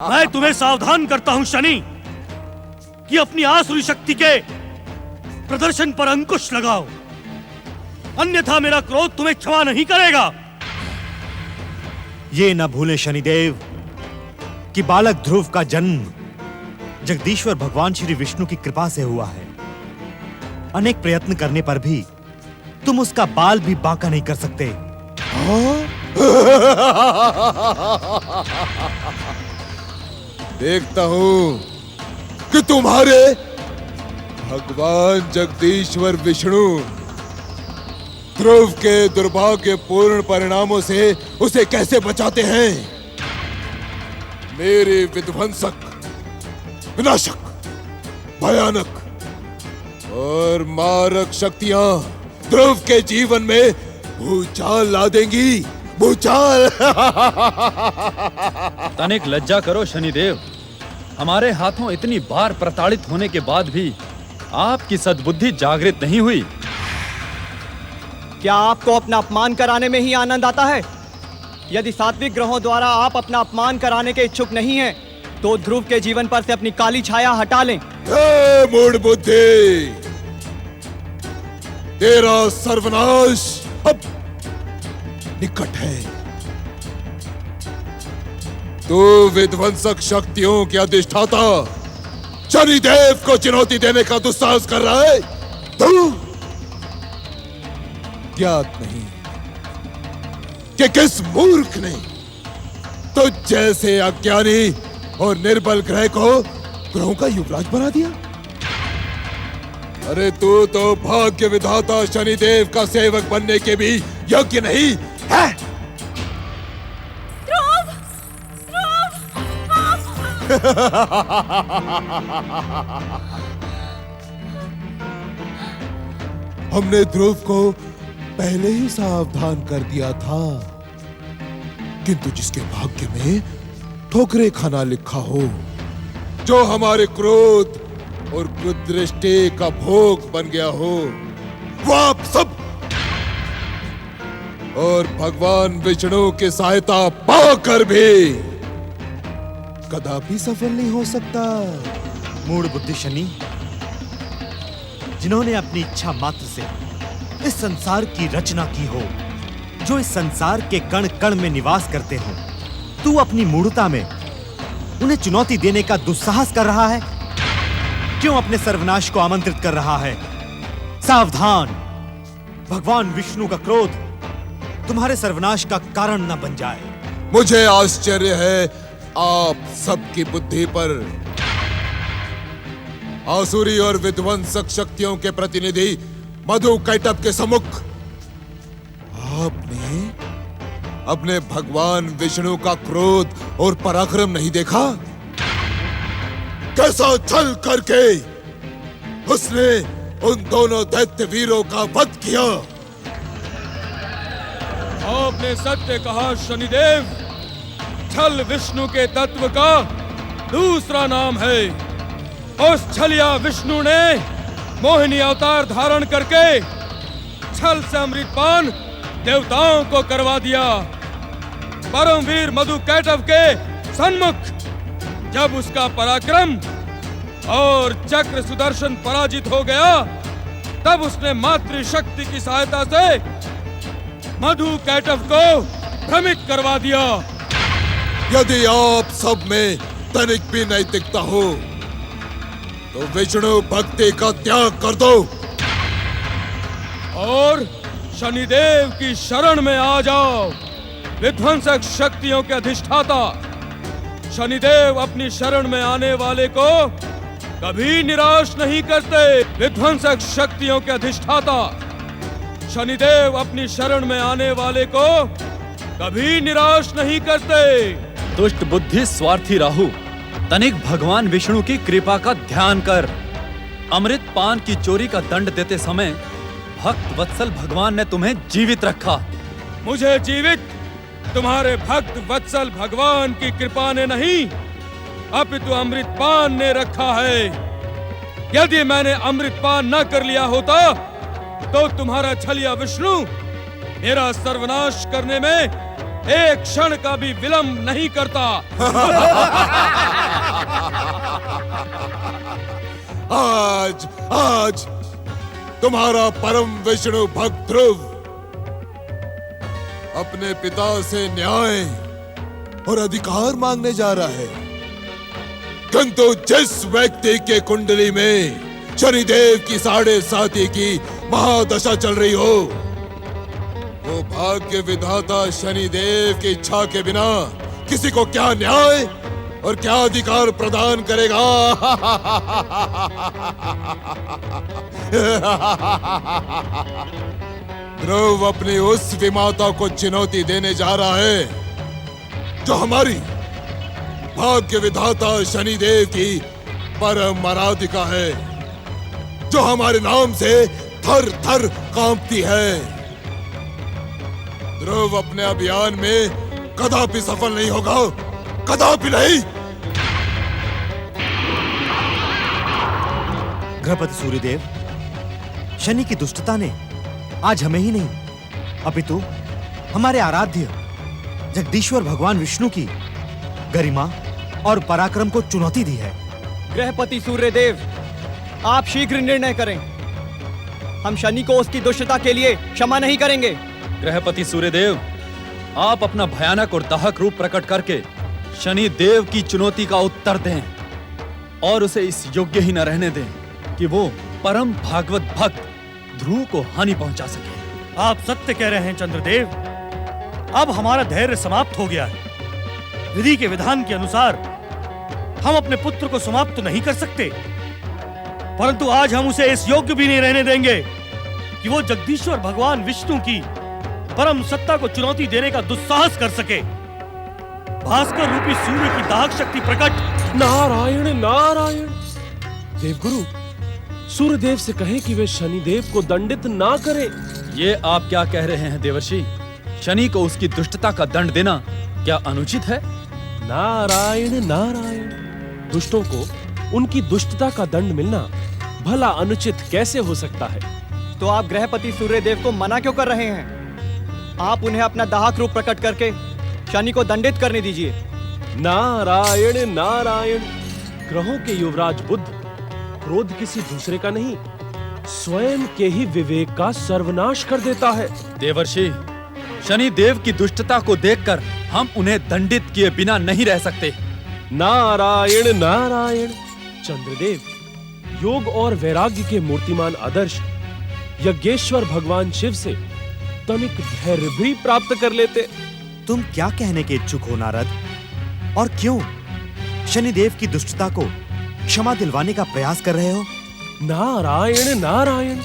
मैं तुम्हें सावधान करता हूं शनि कि अपनी आसुरी शक्ति के प्रदर्शन पर अंकुश लगाओ, अन्यथा मेरा क्रोध तुम्हें क्षमा नहीं करेगा। ये न भूलें शनिदेव कि बालक ध्रुव का जन्म जगदीश्वर भगवान श्री विष्णु की कृपा से हुआ है। अनेक प्रयत्न करने पर भी तुम उसका बाल भी बांका नहीं कर सकते। देखता हूं कि तुम्हारे भगवान जगदीश्वर विष्णु ध्रुव के दुर्भाग्यपूर्ण परिणामों से उसे कैसे बचाते हैं। मेरी विध्वंसक, विनाशक, भयानक और मारक शक्तियां ध्रुव के जीवन में भूचाल ला देंगी। भूचाल। तनिक लज्जा करो शनिदेव, हमारे हाथों इतनी बार प्रताड़ित होने के बाद भी आपकी सद्बुद्धि जागृत नहीं हुई। क्या आपको अपना अपमान कराने में ही आनंद आता है? यदि सात्विक ग्रहों द्वारा आप अपना अपमान कराने के इच्छुक नहीं हैं, तो ध्रुव के जीवन पर से अपनी काली छाया हटा लें। मूढ़ बुद्धि, तेरा सर्वनाश अब निकट है। तू विध्वंसक शक्तियों के अधिष्ठाता शनिदेव को चुनौती देने का दुस्साहस कर रहा है। तू ज्ञात नहीं कि किस मूर्ख ने तुझ जैसे अज्ञानी और निर्बल ग्रह को ग्रहों का युवराज बना दिया। अरे तू तो भाग्य विधाता शनिदेव का सेवक बनने के भी योग्य नहीं है। हमने ध्रुव को पहले ही सावधान कर दिया था, किंतु जिसके भाग्य में ठोकरे खाना लिखा हो, जो हमारे क्रोध और कुदृष्टि का भोग बन गया हो, वो आप सब और भगवान विष्णु की सहायता पाकर भी कदापि सफल नहीं हो सकता। मूढ़ बुद्धि शनि, जिन्होंने अपनी इच्छा मात्र से इस संसार की रचना की हो, जो इस संसार के कण कण में निवास करते हो, तू अपनी मूढ़ता में उन्हें चुनौती देने का दुस्साहस कर रहा है। क्यों अपने सर्वनाश को आमंत्रित कर रहा है? सावधान, भगवान विष्णु का क्रोध तुम्हारे सर्वनाश का कारण न बन जाए। मुझे आश्चर्य है आप सबकी बुद्धि पर। आसुरी और विध्वंसक शक्तियों के प्रतिनिधि मधु कैटभ के सम्मुख आपने अपने भगवान विष्णु का क्रोध और पराक्रम नहीं देखा? कैसा छल करके उसने उन दोनों दैत्य वीरों का वध किया। आपने सत्य कहा शनिदेव, छल विष्णु के तत्व का दूसरा नाम है। उस छलिया विष्णु ने मोहिनी अवतार धारण करके छल से अमृतपान देवताओं को करवा दिया। परमवीर मधु कैटभ के सन्मुख जब उसका पराक्रम और चक्र सुदर्शन पराजित हो गया, तब उसने मातृशक्ति की सहायता से मधु कैटभ को भ्रमित करवा दिया। यदि आप सब में तनिक भी नैतिकता हो, तो विष्णु भक्ति का त्याग कर दो और शनिदेव की शरण में आ जाओ। विध्वंसक शक्तियों के अधिष्ठाता शनिदेव अपनी शरण में आने वाले को कभी निराश नहीं करते। विध्वंसक शक्तियों के अधिष्ठाता शनिदेव अपनी शरण में आने वाले को कभी निराश नहीं करते। दुष्ट बुद्धि स्वार्थी राहु, तनिक भगवान विष्णु की कृपा का ध्यान कर। अमृत पान की चोरी का दंड देते समय भक्त वत्सल भगवान ने तुम्हें जीवित रखा। मुझे जीवित तुम्हारे भक्त वत्सल भगवान की कृपा ने नहीं, अपितु अमृतपान ने रखा है। यदि मैंने अमृतपान न कर लिया होता, तो तुम्हारा छलिया विष्णु मेरा सर्वनाश करने में एक क्षण का भी विलंब नहीं करता। आज तुम्हारा परम विष्णु भक्त ध्रुव अपने पिता से न्याय और अधिकार मांगने जा रहा है, किंतु जिस व्यक्ति के कुंडली में शनिदेव की 7.5 की महादशा चल रही हो, वो भाग्य विधाता शनिदेव की इच्छा के बिना किसी को क्या न्याय और क्या अधिकार प्रदान करेगा? ध्रुव अपनी उस विमाता को चुनौती देने जा रहा है जो हमारी भाग्य विधाता शनिदेव की परम आराधिका है, जो हमारे नाम से थर थर कांपती है। ध्रुव अपने अभियान में कदापि सफल नहीं होगा, कदापि नहीं। गृहपति सूर्यदेव, शनि की दुष्टता ने आज हमें ही नहीं अपितु हमारे आराध्य जगदीश्वर भगवान विष्णु की गरिमा और पराक्रम को चुनौती दी है। गृहपति सूर्यदेव, आप शीघ्र निर्णय करें। हम शनि को उसकी दुष्टता के लिए क्षमा नहीं करेंगे। गृहपति सूर्यदेव, आप अपना भयानक और दाहक रूप प्रकट करके शनि देव की चुनौती का उत्तर दें और उसे इस योग्य ही न रहने दें कि वो परम भागवत भक्त ध्रुव को हानि पहुंचा सके। आप सत्य कह रहे हैं चंद्रदेव। अब हमारा धैर्य समाप्त हो गया है। विधि के विधान के अनुसार हम अपने पुत्र को समाप्त तो नहीं कर सकते, परंतु आज हम उसे इस योग्य भी नहीं रहने देंगे कि वो जगदीश्वर भगवान विष्णु की परम सत्ता को चुनौती देने का दुस्साहस कर सके। भास्कर रूपी सूर्य की दाहक शक्ति प्रकट। नारायण नारायण। देवगुरु, सूर्यदेव से कहें कि वे शनिदेव को दंडित ना करें। ये आप क्या कह रहे हैं देवर्षि? शनि को उसकी दुष्टता का दंड देना क्या अनुचित है? नारायण नारायण। दुष्टों को उनकी दुष्टता का दंड मिलना भला अनुचित कैसे हो सकता है? तो आप गृहपति सूर्यदेव को मना क्यों कर रहे हैं? आप उन्हें अपना दाहक रूप प्रकट करके शनि को दंडित करने दीजिए। नारायण नारायण। ग्रहों के युवराज बुध क्रोध किसी दूसरे का नहीं, स्वयं के ही विवेक का सर्वनाश कर देता है। देवर्षि, शनि देव की दुष्टता को देखकर हम उन्हें दंडित किए बिना नहीं रह सकते। नारायण नारायण। चंद्रदेव, योग और वैराग्य के मूर्तिमान आदर्श यज्ञेश्वर भगवान शिव से तनिक धैर्य भी प्राप्त कर लेते। तुम क्या कहने के इच्छुक हो नारद? और क्यों शनिदेव की दुष्टता को क्षमा दिलवाने का प्रयास कर रहे हो? नारायण नारायण।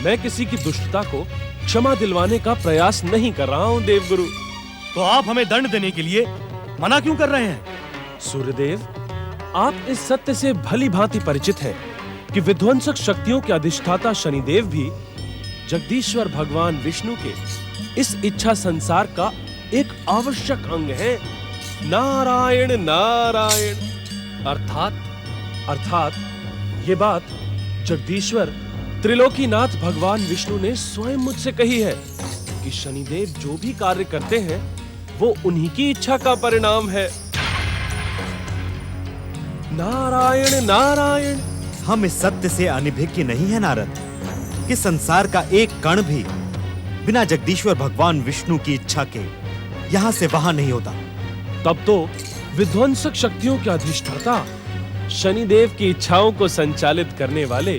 मैं किसी की दुष्टता को क्षमा दिलवाने का प्रयास नहीं कर रहा हूं देवगुरु। तो आप हमें दंड देने के लिए मना क्यों कर रहे हैं? सूर्यदेव, आप इस सत्य से भली भांति परिचित हैं कि विध्वंसक शक्तियों के अधिष्ठाता शनिदेव भी जगदीश्वर भगवान विष्णु के इस इच्छा संसार का एक आवश्यक अंग है। नारायण नारायण। अर्थात ये बात जगदीश्वर त्रिलोकीनाथ भगवान विष्णु ने स्वयं मुझसे कही है कि शनिदेव जो भी कार्य करते हैं वो उन्हीं की इच्छा का परिणाम है। नारायण नारायण। हम इस सत्य से अनभिज्ञ नहीं है नारद कि संसार का एक कण भी बिना जगदीश्वर भगवान विष्णु की इच्छा के यहां से वहां नहीं होता। तब तो विध्वंसक शक्तियों के अधिष्ठाता शनिदेव की इच्छाओं को संचालित करने वाले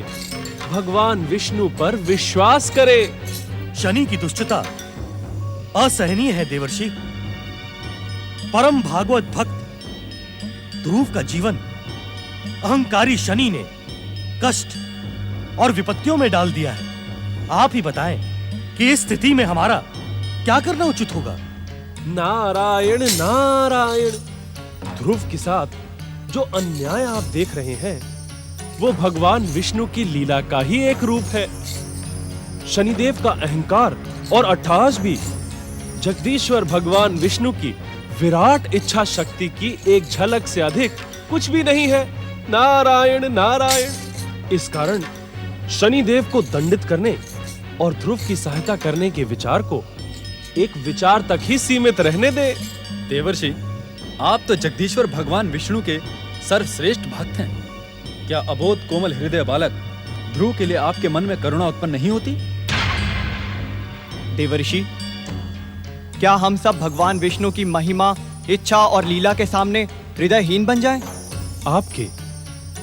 भगवान विष्णु पर विश्वास करे। शनि की दुष्टता असहनीय है देवर्षि। परम भागवत भक्त ध्रुव का जीवन अहंकारी शनि ने कष्ट और विपत्तियों में डाल दिया है। आप ही बताएं कि इस स्थिति में हमारा क्या करना उचित होगा? नारायण नारायण। ध्रुव के साथ जो अन्याय आप देख रहे हैं वो भगवान विष्णु की लीला का ही एक रूप है। शनिदेव का अहंकार और अट्टहास भी जगदीश्वर भगवान विष्णु की विराट इच्छा शक्ति की एक झलक से अधिक कुछ भी नहीं है। नारायण नारायण। इस कारण शनिदेव को दंडित करने और ध्रुव की सहायता करने के विचार को एक विचार तक ही सीमित रहने दे। देवर्षि, आप तो जगदीश्वर भगवान विष्णु के सर्वश्रेष्ठ भक्त हैं। क्या अबोध कोमल हृदय बालक ध्रुव के लिए आपके मन में करुणा उत्पन्न नहीं होती? देवर्षि, क्या हम सब भगवान विष्णु की महिमा, इच्छा और लीला के सामने हृदयहीन बन जाएं? आपके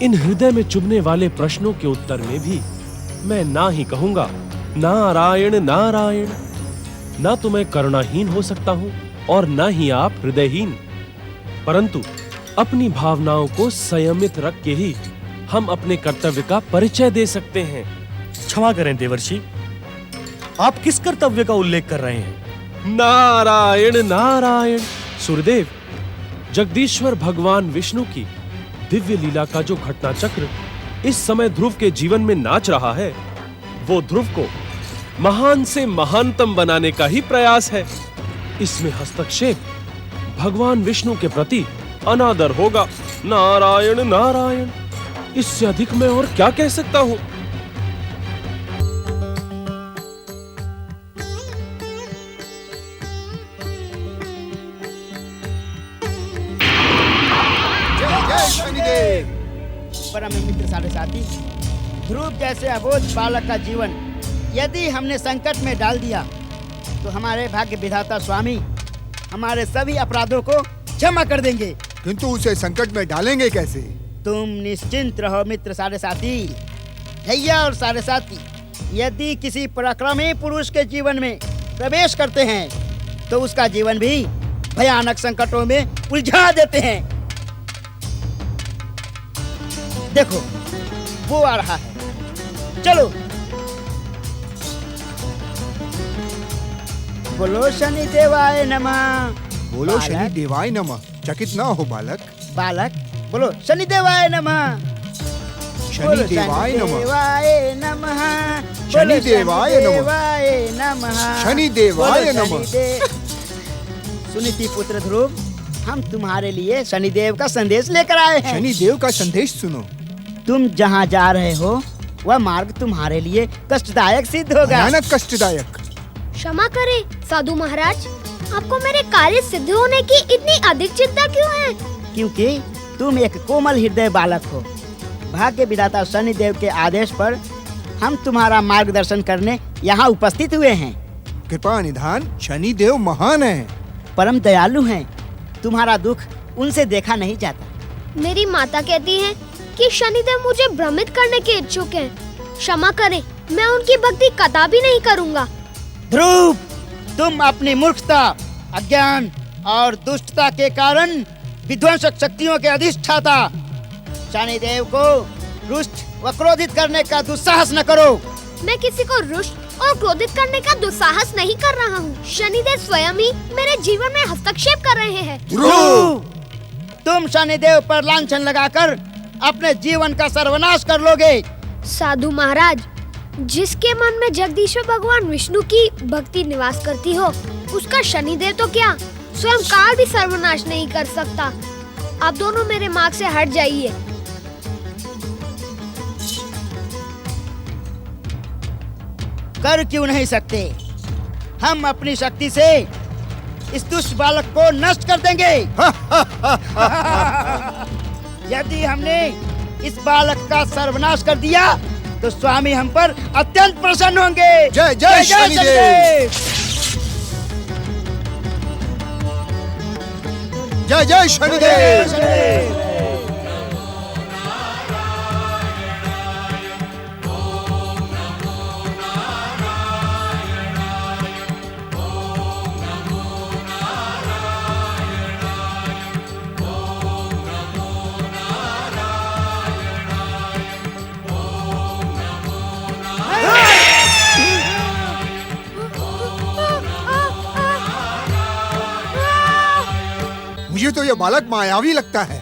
इन हृदय में चुभने वाले प्रश्नों के उत्तर में भी मैं ना ही कहूंगा। नारायण नारायण। ना तो मैं करुणाहीन हो सकता हूं और ना ही आप हृदयहीन, परंतु अपनी भावनाओं को संयमित रख के ही हम अपने कर्तव्य का परिचय दे सकते हैं। क्षमा करें देवर्षि, आप किस कर्तव्य का उल्लेख कर रहे हैं? नारायण नारायण। सूर्यदेव, जगदीश्वर भगवान विष्णु की दिव्य लीला का जो घटना चक्र इस समय ध्रुव के जीवन में नाच रहा है, वो ध्रुव को महान से महानतम बनाने का ही प्रयास है। इसमें हस्तक्षेप भगवान विष्णु के प्रति अनादर होगा। नारायण नारायण। इससे अधिक मैं और क्या कह सकता हूं? परम मित्र साढ़े साथी, ध्रुव जैसे अबोध बालक का जीवन यदि हमने संकट में डाल दिया तो हमारे भाग्य विधाता स्वामी हमारे सभी अपराधों को क्षमा कर देंगे। किंतु उसे संकट में डालेंगे कैसे? तुम निश्चिंत रहो मित्र साढ़े साथी। भैया और साढ़े साथी, यदि किसी पराक्रमी पुरुष के जीवन में प्रवेश करते हैं तो उसका जीवन भी भयानक संकटों में उलझा देते हैं। देखो, वो आ रहा है, चलो। बोलो शनि देवाय नमः। बोलो शनि देवाय नमः। चकित ना हो बालक। बालक, बोलो शनि देवाय नमः। शनि देवाय नमः। देवाय नमः। शनि देवाय नमः। शनि देवाय नमः। सुनीति पुत्र ध्रुव, हम तुम्हारे लिए शनिदेव का संदेश लेकर आए हैं। शनि देव का संदेश सुनो। तुम जहाँ जा रहे हो वह मार्ग तुम्हारे लिए कष्टदायक सिद्ध होगा। भयानक कष्टदायक। क्षमा करें साधु महाराज, आपको मेरे कार्य सिद्ध होने की इतनी अधिक चिंता क्यों है? क्योंकि तुम एक कोमल हृदय बालक हो। भाग्य विधाता शनिदेव के आदेश पर हम तुम्हारा मार्गदर्शन करने यहाँ उपस्थित हुए हैं। कृपा निधान, शनि देव महान है, परम दयालु हैं। तुम्हारा दुख उनसे देखा नहीं जाता। मेरी माता कहती है कि शनिदेव मुझे भ्रमित करने के इच्छुक हैं। क्षमा करें, मैं उनकी भक्ति कदापि नहीं करूंगा। ध्रुव, तुम अपनी मूर्खता, अज्ञान और दुष्टता के कारण विध्वंसक शक्तियों के अधिष्ठाता शनिदेव को रुष्ट व क्रोधित करने का दुस्साहस न करो। मैं किसी को रुष्ट और क्रोधित करने का दुस्साहस नहीं कर रहा हूँ। शनिदेव स्वयं ही मेरे जीवन में हस्तक्षेप कर रहे हैं। ध्रुव, तुम शनिदेव पर लांछन लगाकर अपने जीवन का सर्वनाश कर लोगे। साधु महाराज, जिसके मन में जगदीश्वर भगवान विष्णु की भक्ति निवास करती हो, उसका शनिदेव तो क्या स्वयं काल भी सर्वनाश नहीं कर सकता। आप दोनों मेरे मार्ग से हट जाइए। कर क्यों नहीं सकते? हम अपनी शक्ति से इस दुष्ट बालक को नष्ट कर देंगे। यदि हमने इस बालक का सर्वनाश कर दिया तो स्वामी हम पर अत्यंत प्रसन्न होंगे। जय जय शनिदेव। जय जय शनिदेव। मुझे तो ये बालक मायावी लगता है।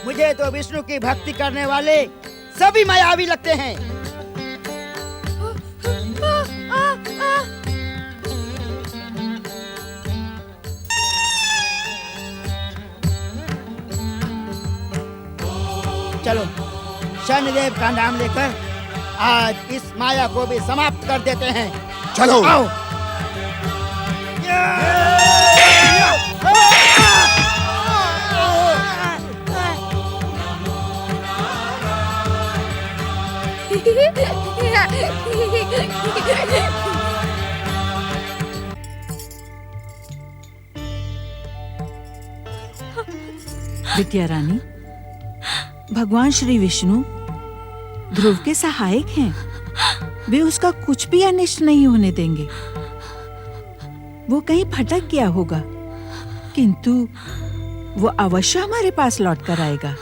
मुझे तो विष्णु की भक्ति करने वाले सभी मायावी लगते हैं। चलो, शनिदेव का नाम लेकर आज इस माया को भी समाप्त कर देते हैं। चलो। आओ। बिटिया रानी, भगवान श्री विष्णु ध्रुव के सहायक हैं। वे उसका कुछ भी अनिष्ट नहीं होने देंगे। वो कहीं भटक गया होगा, किंतु वो अवश्य हमारे पास लौट कर आएगा।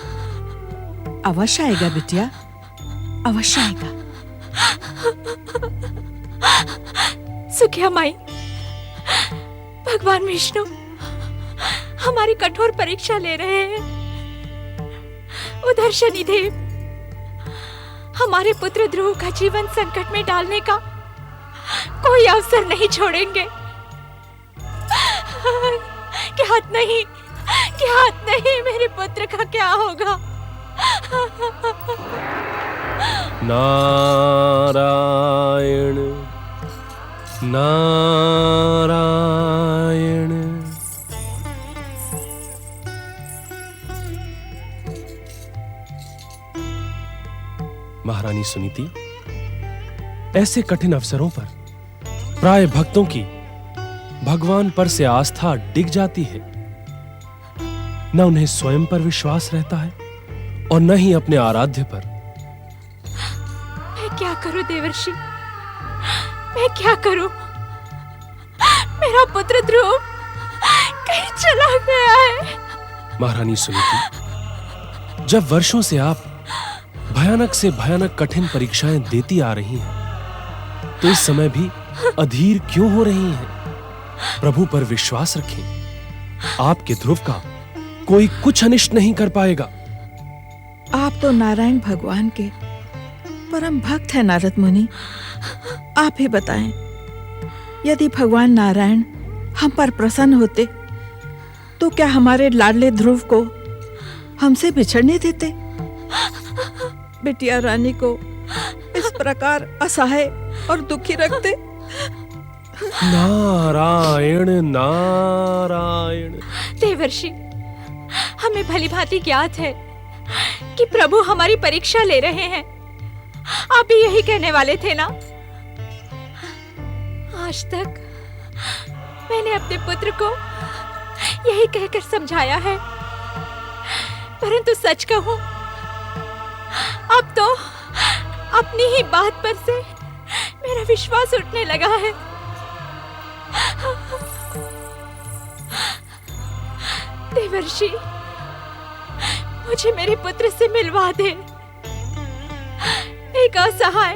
अवश्य आएगा बिटिया, अवश्य आएगा। सुखिया माई, भगवान विष्णु हमारी कठोर परीक्षा ले रहे हैं। उधर शनिदेव हमारे पुत्र ध्रुव का जीवन संकट में डालने का कोई अवसर नहीं छोड़ेंगे। ज्ञात नहीं मेरे पुत्र का क्या होगा। नारायण नारायण। महारानी सुनीति, ऐसे कठिन अवसरों पर प्राय भक्तों की भगवान पर से आस्था डिग जाती है। न उन्हें स्वयं पर विश्वास रहता है और न ही अपने आराध्य पर। मैं क्या करूं देवर्षि, मैं क्या करूं? मेरा पुत्र ध्रुव कहीं चला गया है। महारानी सुनीति, जब वर्षों से आप भयानक से भयानक कठिन परीक्षाएं देती आ रही हैं, तो इस समय भी अधीर क्यों हो रही हैं? प्रभु पर विश्वास रखें। आपके ध्रुव का कोई कुछ अनिष्ट नहीं कर पाएगा। आप तो नारायण भगवान के परम भक्त हैं नारद मुनि। आप ही बताएं, यदि भगवान नारायण हम पर प्रसन्न होते तो क्या हमारे लाडले ध्रुव को हमसे बिछड़ने देते? बिटिया रानी को इस प्रकार असहाय और दुखी रखते? नारायण नारायण। देवर्षि, हमें भली भांति ज्ञात है कि प्रभु हमारी परीक्षा ले रहे हैं। आप भी यही कहने वाले थे ना? आज तक मैंने अपने पुत्र को यही कहकर समझाया है, परंतु सच कहूं, अब तो अपनी ही बात पर से मेरा विश्वास उठने लगा है। देवर्षि, मुझे मेरे पुत्र से मिलवा दे। एक असहाय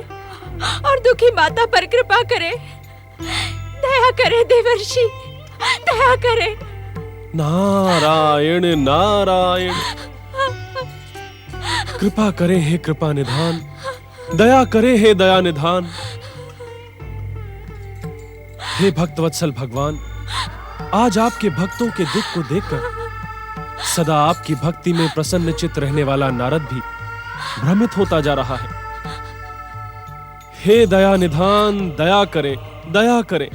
और दुखी माता पर कृपा करे, दया करे देवर्षि, दया करे। नारायण नारायण। कृपा करे हे कृपा निधान, दया करे हे दया निधान। हे भक्तवत्सल भगवान, आज आपके भक्तों के दुख को देखकर सदा आपकी भक्ति में प्रसन्न चित्त रहने वाला नारद भी भ्रमित होता जा रहा है। हे दया निधान, दया करें, दया करें।